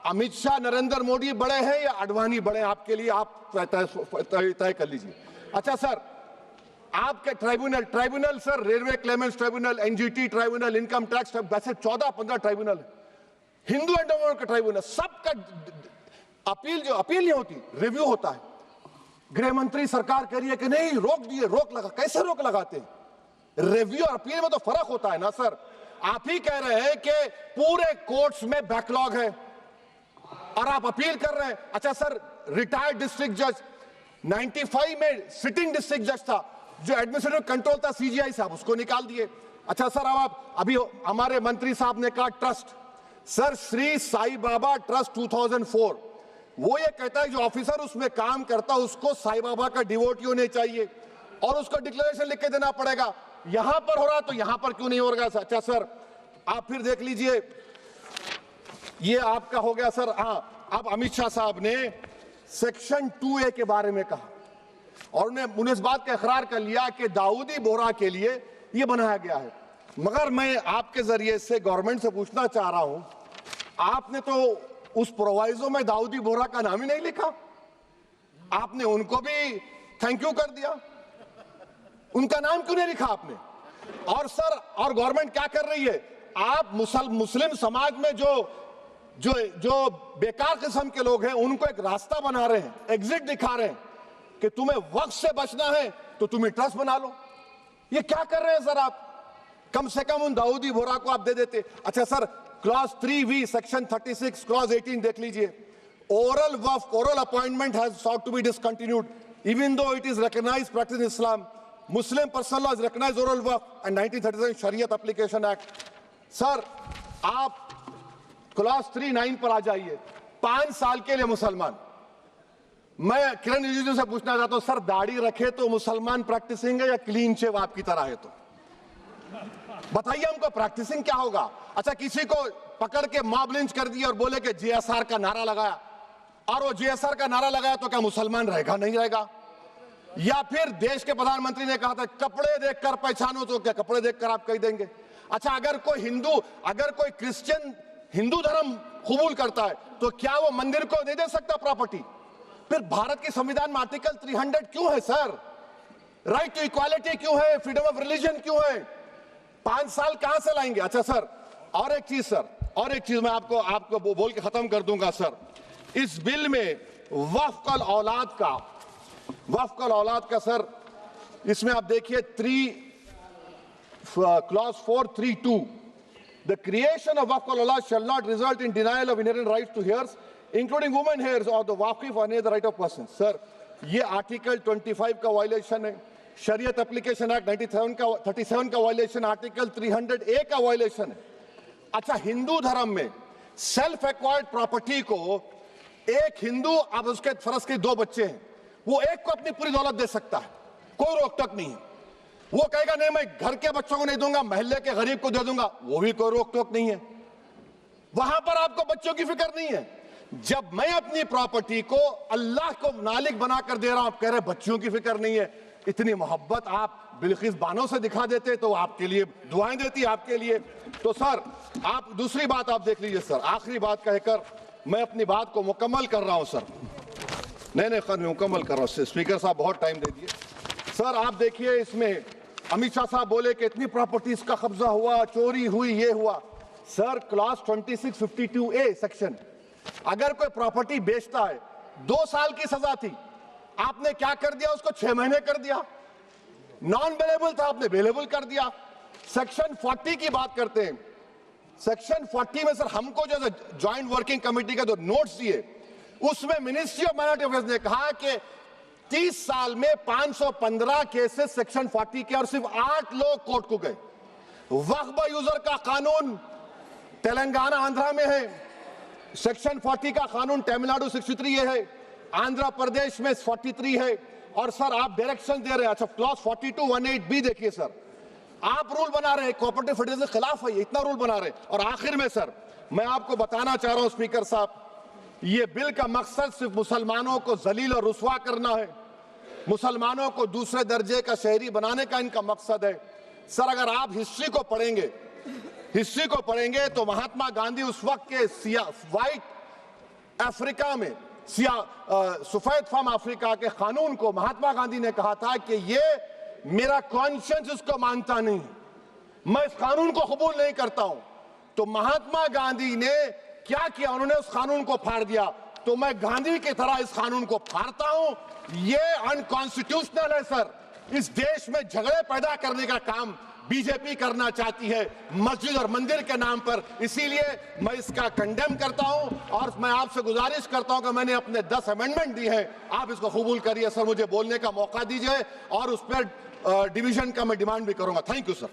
अमित शाह नरेंद्र मोदी बड़े हैं या आडवाणी बड़े हैं आपके लिए, आप तय कर लीजिए। अच्छा सर, आपके tribunal sir, railway Clements tribunal, NGT tribunal, income tax, वैसे 14-15 ट्राइब्यूनल, हिंदू एंडोमेंट का ट्राइब्यूनल, सबका अपील नहीं होती, रिव्यू होता है। गृह मंत्री सरकार कह रही है कि नहीं रोक दिए, रोक लगा, कैसे रोक लगाते हैं? रिव्यू और अपील में तो फर्क होता है ना सर। आप ही कह रहे हैं कि पूरे कोर्ट्स में बैकलॉग है और आप अपील कर रहे हैं। अच्छा सर, रिटायर्ड डिस्ट्रिक्ट जज 95 में सिटिंग डिस्ट्रिक्ट जज था, जो एडमिनिस्ट्रेटिव कंट्रोल था सीजीआई साहब, उसको निकाल दिए। अच्छा सर, अब आप अभी हमारे मंत्री साहब ने कहा trust, sir Shri Sai Baba trust 2004, वो ये कहता है जो ऑफिसर उसमें काम करता है उसको साई बाबा का डिवोटी होने चाहिए और उसको डिक्लेरेशन लिख के देना पड़ेगा। यहां पर हो रहा तो यहां पर क्यों नहीं हो रहा? अच्छा सर, आप फिर देख लीजिए, ये आपका हो गया सर। हाँ, अब अमित शाह साहब ने सेक्शन 2A के बारे में कहा और उन्होंने इस बात का इकरार कर लिया कि दाऊदी बोहरा के लिए यह बनाया गया है। मगर मैं आपके जरिए से गवर्नमेंट से पूछना चाह रहा हूं, आपने तो उस प्रोवाइजो में दाऊदी बोहरा का नाम ही नहीं लिखा, आपने उनको भी थैंक यू कर दिया, उनका नाम क्यों नहीं लिखा आपने? और सर, और गवर्नमेंट क्या कर रही है, आप मुस्लिम समाज में जो बेकार किस्म के लोग हैं उनको एक रास्ता बना रहे हैं, एग्जिट दिखा रहे हैं कि तुम्हें वक्त से बचना है तो तुम्हें ट्रस्ट बना लो। ये क्या कर रहे हैं सर आप? कम से कम उन दाऊदी बोहरा को आप दे देते। अच्छा sir, clause 3V section 36 clause 18 देख लीजिए, oral Waqf, oral appointment has sought to be discontinued even though it is recognized practice in Islam. Muslim personal law is recognized oral waqf and 1937 Shariat Application Act. Sir आप clause 3(9) पर आ जाइए, 5 साल के लिए मुसलमान। मैं किरण रिजिजू से पूछना चाहता हूं, सर दाढ़ी रखे तो मुसलमान प्रैक्टिसिंग है या क्लीन शेव आपकी तरह है? तो बताइए हमको, प्रैक्टिसिंग क्या होगा? अच्छा, किसी को पकड़ के मॉब लिंच कर दिया और बोले कि JSR का नारा लगाया, और वो JSR का नारा लगाया तो क्या मुसलमान रहेगा? नहीं रहेगा। या फिर देश के प्रधानमंत्री ने कहा था कपड़े देखकर पहचानो, तो क्या कपड़े देखकर आप कह देंगे? अच्छा, अगर कोई क्रिश्चियन हिंदू धर्म कबूल करता है तो क्या वो मंदिर को नहीं दे सकता प्रॉपर्टी? फिर भारत के संविधान में आर्टिकल 300 क्यों है सर? राइट टू इक्वालिटी क्यों है? फ्रीडम ऑफ रिलीजन क्यों है? 5 साल कहां से लाएंगे? अच्छा सर, और एक चीज सर, और एक चीज मैं आपको बोल के खत्म कर दूंगा सर। इस बिल में वक्फ औलाद का सर, इसमें आप देखिए clause 4(3)(2), the creation of waqf al-awlad shall not result in denial of inherent rights to heirs, including women heirs or the waqif or any other right of person. Sir, ये article 25 का violation है, शरीयत application act 37 का violation, article 300A का violation है। अच्छा, हिंदू धर्म में सेल्फ एक्वायर्ड प्रॉपर्टी को एक हिंदू, अब उसके फर्ज के 2 बच्चे हैं, वो एक को अपनी पूरी दौलत दे सकता है, कोई रोक टोक नहीं है। वो कहेगा नहीं मैं घर के बच्चों को नहीं दूंगा, मोहल्ले के गरीब को दे दूंगा, वो भी कोई रोक टोक नहीं है। वहां पर आपको बच्चों की फिक्र नहीं है। जब मैं अपनी प्रॉपर्टी को अल्लाह को मालिक बनाकर दे रहा हूं, आप कह रहे बच्चियों की फिक्र नहीं है। इतनी मोहब्बत आप बिल्किस बानो से दिखा देते तो आपके लिए दुआएं देती आपके लिए। तो सर, आप दूसरी बात आप देख लीजिए सर, आखिरी बात कहकर मैं अपनी बात को मुकम्मल कर रहा हूं सर। नहीं खैर, मैं मुकम्मल कर रहा हूं। स्पीकर साहब बहुत टाइम दे दिए। सर आप देखिए, इसमें अमित शाह साहब बोले कि इतनी प्रॉपर्टीज का कब्जा हुआ, चोरी हुई, ये हुआ। सर क्लॉज 2652A सेक्शन, अगर कोई प्रॉपर्टी बेचता है 2 साल की सजा थी, आपने क्या कर दिया, उसको 6 महीने कर दिया। नॉन बेलेबल था, आपने बेलेबल कर दिया। सेक्शन 40 की बात करते हैं, सेक्शन 40 में सर हमको जो ज्वाइंट वर्किंग कमेटी का जो नोट्स दिए, उसमें मिनिस्ट्री ऑफ माइनॉरिटी अफेयर्स ने कहा कि 30 साल में 515 केसेस सेक्शन 40 के और सिर्फ 8 लोग कोर्ट को गए। वक्फ यूजर का कानून तेलंगाना आंध्रा में है, सेक्शन 40 का कानून तमिलनाडु 63 है, आंध्र प्रदेश में 43 है। और सर आप डायरेक्शन दे रहे हैं। अच्छा, क्लॉज 4218B देखिए सर, आप रूल बना रहे हैं, कोऑपरेटिव फेडरलिज्म के खिलाफ है, इतना रूल बना रहे हैं। और आखिर में सर मैं आपको बताना चाह रहा हूं स्पीकर साहब, ये बिल का मकसद सिर्फ मुसलमानों को जलील और रुस्वा करना है, मुसलमानों को दूसरे दर्जे का शहरी बनाने का इनका मकसद है। सर अगर आप हिस्ट्री को पढ़ेंगे तो महात्मा गांधी उस वक्त के व्हाइट अफ्रीका में सफेद फार्म अफ्रीका के कानून को महात्मा गांधी ने कहा था कि ये मेरा कॉन्शियंस इसको मानता नहीं, मैं इस कानून को कबूल नहीं करता हूं। तो महात्मा गांधी ने क्या किया, उन्होंने उस कानून को फाड़ दिया। तो मैं गांधी की तरह इस कानून को फाड़ता हूं। ये अनकॉन्स्टिट्यूशनल है सर। इस देश में झगड़े पैदा करने का काम बीजेपी करना चाहती है मस्जिद और मंदिर के नाम पर, इसीलिए मैं इसका कंडेम करता हूं और मैं आपसे गुजारिश करता हूं कि मैंने अपने 10 अमेंडमेंट दी है, आप इसको कबूल करिए सर, मुझे बोलने का मौका दीजिए और उस पर डिवीजन का मैं डिमांड भी करूंगा। Thank you sir.